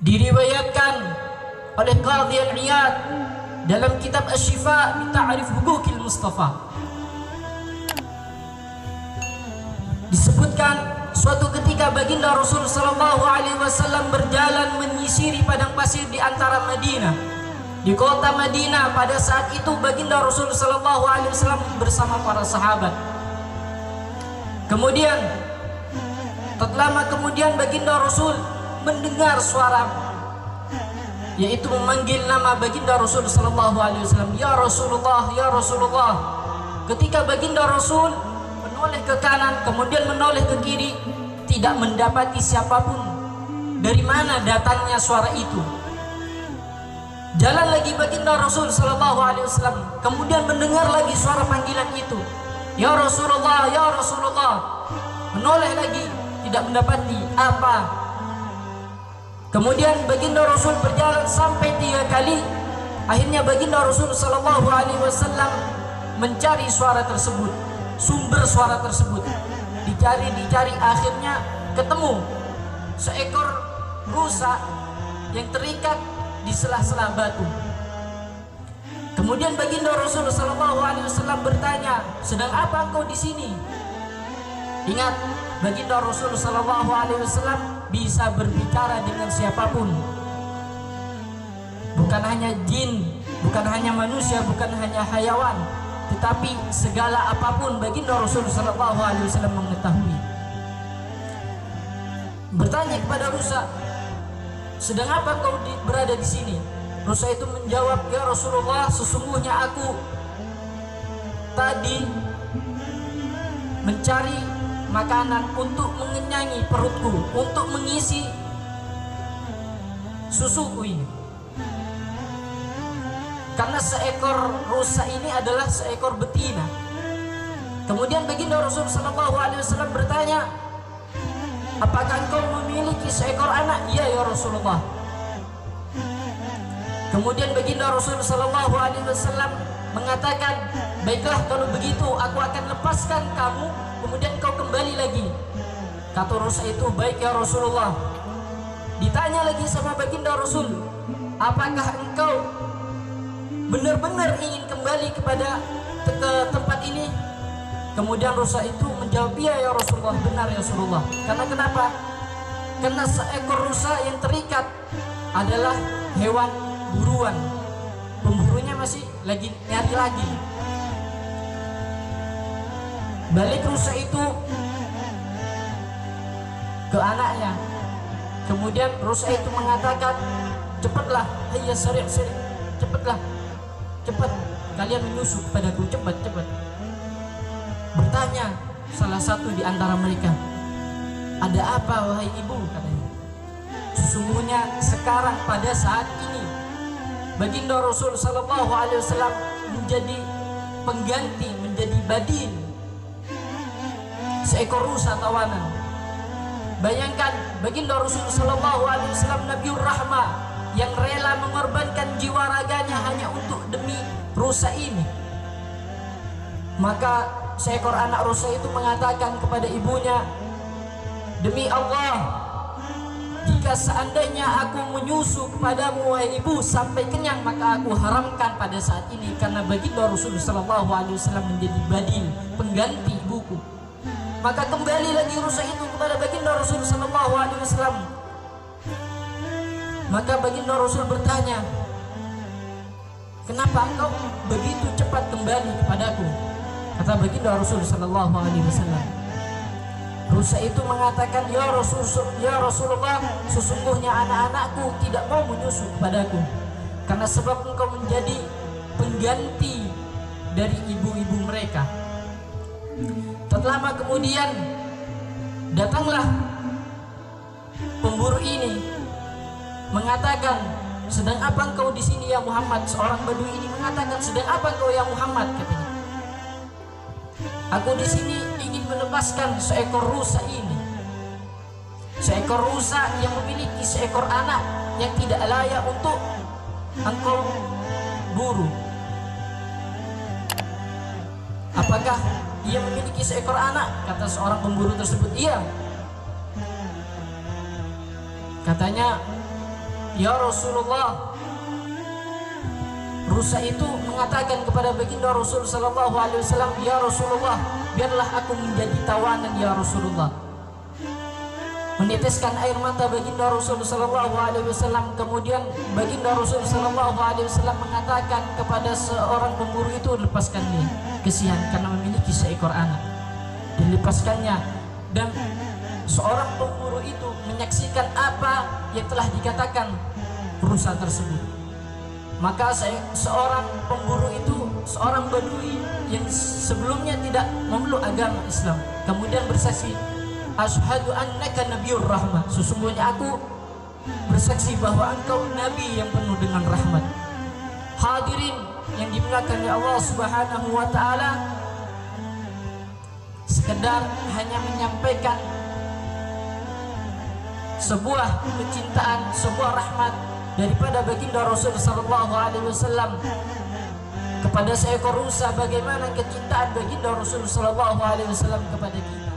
Diriwayatkan oleh Qadhi Al-Iyad dalam kitab Asy-Syifa bi Ta'rif Huquqil Mustafa, disebutkan suatu ketika baginda Rasul sallallahu alaihi wasallam berjalan menyisiri padang pasir di antara Madinah, di kota Madinah. Pada saat itu baginda Rasul sallallahu alaihi wasallam bersama para sahabat. Kemudian tak lama kemudian baginda Rasul mendengar suara, yaitu memanggil nama baginda Rasul sallallahu alaihi wasallam, ya Rasulullah, ya Rasulullah. Ketika baginda Rasul menoleh ke kanan kemudian menoleh ke kiri, tidak mendapati siapapun. Dari mana datangnya suara itu? Jalan lagi baginda Rasul sallallahu alaihi wasallam, kemudian mendengar lagi suara panggilan itu, ya Rasulullah, ya Rasulullah. Menoleh lagi, tidak mendapati apa. Kemudian baginda Rasul berjalan sampai 3 kali. Akhirnya baginda Rasul sallallahu alaihi wasallam mencari suara tersebut, sumber suara tersebut. Dicari, akhirnya ketemu seekor rusa yang terikat di sela-sela batu. Kemudian baginda Rasul sallallahu alaihi wasallam bertanya, sedang apa engkau di sini? Ingat, baginda Rasul sallallahu alaihi wasallam bisa berbicara dengan siapapun, bukan hanya jin, bukan hanya manusia, bukan hanya hayawan, tetapi segala apapun baginda Rasul sallallahu alaihi wasallam mengetahui. Bertanya kepada rusa, sedang apa kau berada di sini? Rusa itu menjawab, ya Rasulullah, sesungguhnya aku tadi mencari makanan untuk mengenyangi perutku, untuk mengisi susuku ini. Karena seekor rusa ini adalah seekor betina. Kemudian baginda Rasul sallallahu alaihi wasallam bertanya, apakah engkau memiliki seekor anak? Iya ya Rasulullah. Kemudian baginda Rasul sallallahu alaihi wasallam mengatakan, baiklah kalau begitu aku akan lepaskan kamu, kemudian kau kembali lagi. Kata rusa itu, baik ya Rasulullah. Ditanya lagi sama baginda Rasul, apakah engkau benar-benar ingin kembali kepada ke tempat ini? Kemudian rusa itu menjawab, iya ya Rasulullah, benar ya Rasulullah. Karena kenapa? Karena seekor rusa yang terikat adalah hewan buruan. Pemburunya masih lagi nyari lagi. Balik rusa itu ke anaknya. Kemudian rusa itu mengatakan, cepatlah, hayya sari', cepatlah, cepat kalian menyusup kepadaku, cepat. Bertanya salah satu di antara mereka, ada apa wahai ibu? Katanya, sesungguhnya sekarang pada saat ini baginda Rasul sallallahu alaihi wasallam menjadi pengganti, menjadi badil seekor rusa tawanan. Bayangkan baginda Rasul sallallahu alaihi wasallam Nabiur Rahmah yang rela mengorbankan jiwa raganya hanya untuk demi rusa ini. Maka seekor anak rusa itu mengatakan kepada ibunya, demi Allah, jika seandainya aku menyusu kepadamu wahai ibu sampai kenyang, maka aku haramkan pada saat ini, karena baginda Rasul sallallahu alaihi wasallam menjadi badil, pengganti ibuku. Maka kembali lagi rusa itu kepada baginda Rasul sallallahu alaihi wasallam. Maka baginda Rasul bertanya, kenapa engkau begitu cepat kembali kepadaku? Kata baginda Rasul sallallahu alaihi wasallam, rusa itu mengatakan, ya Rasulullah, sesungguhnya anak-anakku tidak mau menyusu kepadaku, karena sebab engkau menjadi pengganti dari ibu-ibu mereka. Tak lama kemudian datanglah pemburu ini mengatakan, sedang apa engkau di sini ya Muhammad? Seorang Badui ini mengatakan, sedang apa engkau ya Muhammad? Katanya, aku di sini ingin melepaskan seekor rusa ini, seekor rusa yang memiliki seekor anak yang tidak layak untuk engkau buru. Apakah ia memiliki seekor anak? Kata seorang pemburu tersebut, iya. Katanya, "Ya Rasulullah." Rusa itu mengatakan kepada baginda Rasul sallallahu alaihi wasallam, "Ya Rasulullah, biarlah aku menjadi tawanan ya Rasulullah." Meneteskan air mata baginda Rasul sallallahu alaihi wasallam. Kemudian baginda Rasul sallallahu alaihi wasallam mengatakan kepada seorang pemburu itu, "Lepaskan dia, kesian karena memiliki seekor anak." Dilepaskannya, dan seorang pemburu itu menyaksikan apa yang telah dikatakan rusa tersebut. Maka seorang pemburu itu, seorang badui yang sebelumnya tidak memeluk agama Islam, kemudian bersaksi, "Asyhadu annaka nabiyyur rahmah." Sesungguhnya aku bersaksi bahwa engkau nabi yang penuh dengan rahmat. Hadirin yang dimuliakan oleh Allah Subhanahu wa taala, sekedar hanya menyampaikan sebuah kecintaan, sebuah rahmat daripada baginda Rasul sallallahu alaihi wasallam kepada seekor rusa, bagaimana kecintaan baginda Rasul sallallahu alaihi wasallam kepada kita.